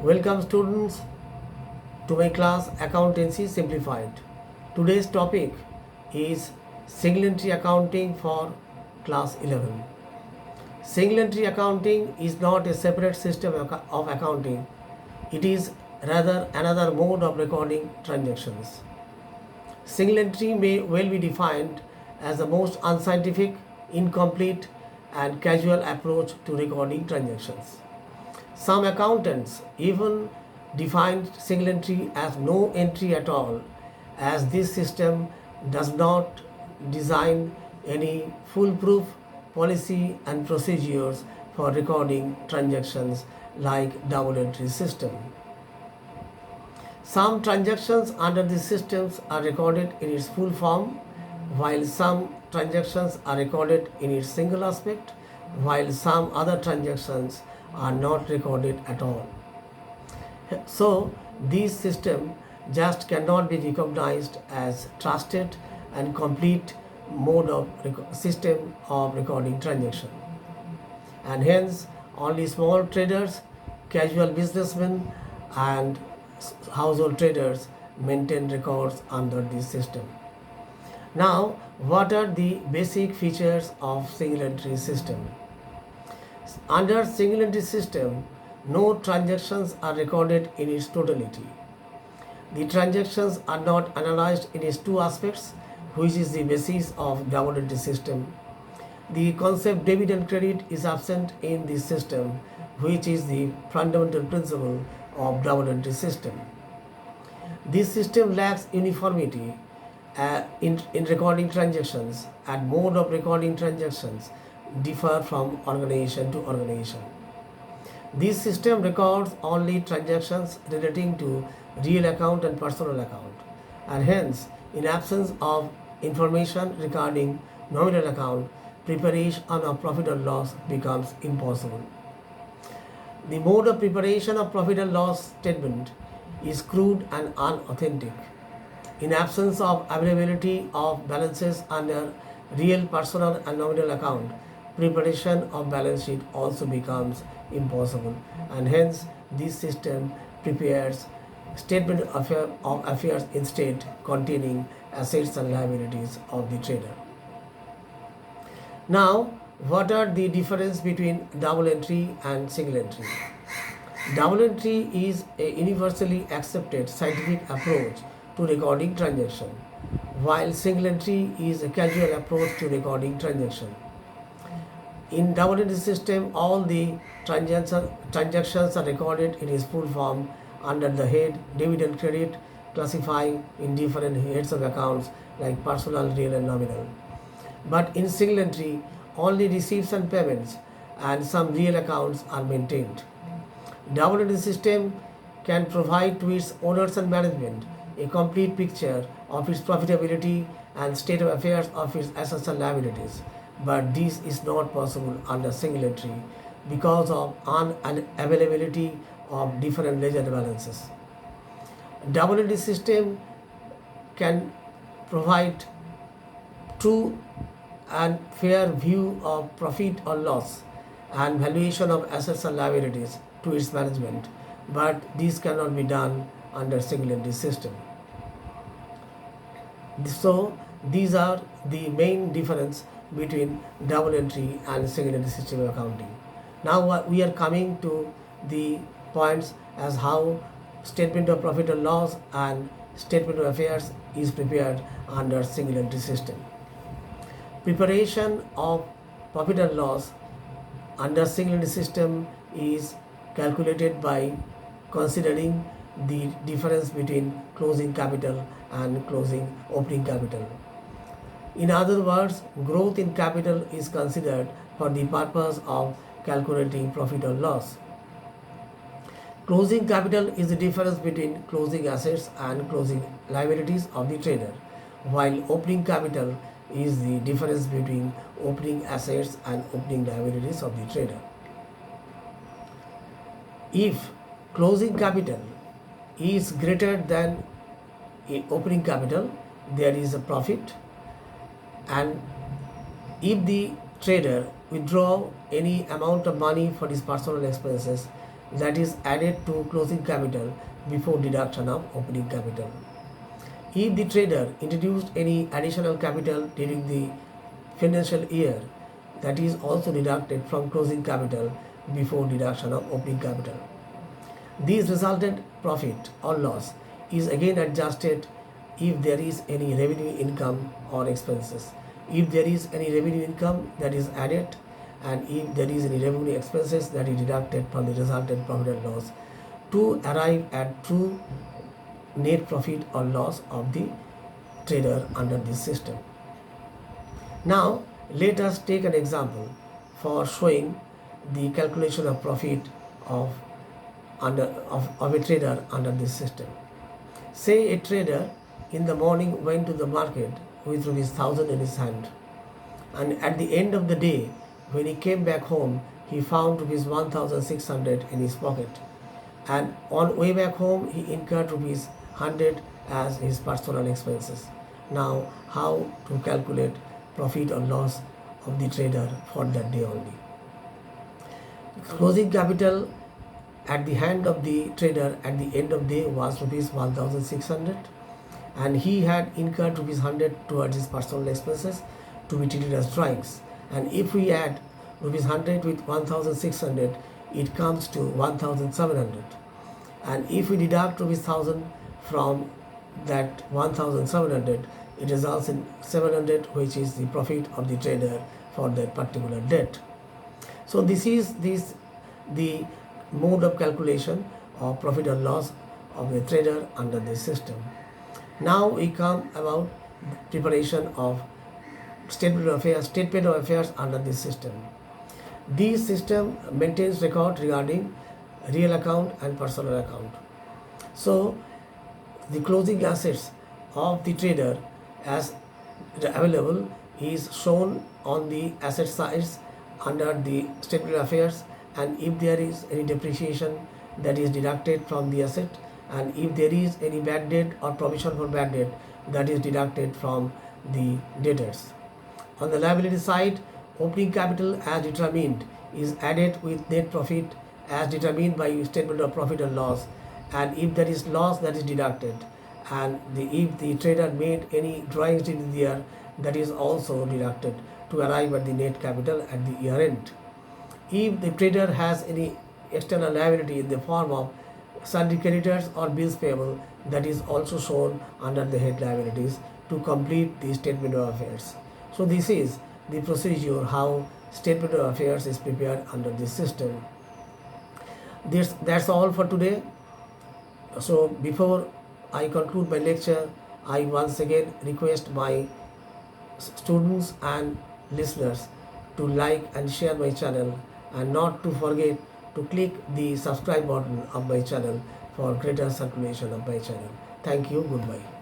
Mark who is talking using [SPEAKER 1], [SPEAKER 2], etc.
[SPEAKER 1] Welcome students to my class Accountancy Simplified. Today's topic is single entry accounting for class 11. Single entry accounting is not a separate system of accounting. It is rather another mode of recording transactions. Single entry may well be defined as the most unscientific, incomplete, and casual approach to recording transactions. Some accountants even define single entry as no entry at all, as this system does not design any foolproof policy and procedures for recording transactions like double entry system. Some transactions under these systems are recorded in its full form, while some transactions are recorded in its single aspect, while some other transactions are not recorded at all. So, this system just cannot be recognized as trusted and complete mode of system of recording transaction. And hence, only small traders, casual businessmen, and household traders maintain records under this system. Now, what are the basic features of single entry system? Under single entry system, no transactions are recorded in its totality. The transactions are not analyzed in its two aspects, which is the basis of double entry system. The concept debit and credit is absent in this system, which is the fundamental principle of double entry system. This system lacks uniformity in recording transactions, and mode of recording transactions differ from organization to organization. This system records only transactions relating to real account and personal account, and hence, in absence of information regarding nominal account, preparation of profit or loss becomes impossible. The mode of preparation of profit and loss statement is crude and unauthentic. In absence of availability of balances under real personal and nominal account, preparation of balance sheet also becomes impossible, and hence this system prepares statement of affairs instead containing assets and liabilities of the trader. Now, what are the difference between double entry and single entry? Double entry is a universally accepted scientific approach to recording transaction, while single entry is a casual approach to recording transaction. In double entry system, all the transactions are recorded in its full form under the head debit and credit, classifying in different heads of accounts like personal, real, and nominal. But in single entry, only receipts and payments and some real accounts are maintained. Double entry system can provide to its owners and management a complete picture of its profitability and state of affairs of its assets and liabilities. But this is not possible under single entry because of unavailability of different ledger balances. Double entry system can provide true and fair view of profit or loss and valuation of assets and liabilities to its management, but this cannot be done under single entry system. So these are the main difference between double entry and single entry system of accounting. Now we are coming to the points as how statement of profit and loss and statement of affairs is prepared under single entry system. Preparation of profit and loss under single entry system is calculated by considering the difference between closing capital and opening capital. In other words, growth in capital is considered for the purpose of calculating profit or loss. Closing capital is the difference between closing assets and closing liabilities of the trader, while opening capital is the difference between opening assets and opening liabilities of the trader. If closing capital is greater than opening capital, there is a profit, and if the trader withdraw any amount of money for his personal expenses, that is added to closing capital before deduction of opening capital. If the trader introduced any additional capital during the financial year, that is also deducted from closing capital before deduction of opening capital. This resultant profit or loss is again adjusted if there is any revenue income or expenses. If there is any revenue income, that is added, and if there is any revenue expenses, that is deducted from the resultant profit and loss to arrive at true net profit or loss of the trader under this system. Now let us take an example for showing the calculation of profit of a trader under this system. Say a trader in the morning went to the market with ₹1,000 in his hand, and at the end of the day, when he came back home, he found ₹1,600 in his pocket, and on way back home he incurred ₹100 as his personal expenses. Now, how to calculate profit or loss of the trader for that day only? Closing capital at the hand of the trader at the end of the day was ₹1,600, and he had incurred ₹100 towards his personal expenses to be treated as drawings. And if we add ₹100 with 1,600, it comes to 1,700. And if we deduct ₹1,000 from that 1,700, it results in 700, which is the profit of the trader for that particular date. So this is the mode of calculation of profit or loss of the trader under this system. Now we come about preparation of statement of affairs under this system. This system maintains record regarding real account and personal account. So the closing assets of the trader as available is shown on the asset sides under the statement of affairs, and if there is any depreciation, that is deducted from the asset, and if there is any bad debt or provision for bad debt, that is deducted from the debtors. On the liability side, opening capital as determined is added with net profit as determined by statement of profit and loss, and if there is loss, that is deducted, and if the trader made any drawings during the year, that is also deducted to arrive at the net capital at the year end. If the trader has any external liability in the form of sundry creditors or bills payable, that is also shown under the head liabilities to complete the statement of affairs. So this is the procedure how statement of affairs is prepared under this system. That's all for today. So before I conclude my lecture, I once again request my students and listeners to like and share my channel, and not to forget to click the subscribe button of my channel for greater circulation of my channel. Thank you. Goodbye.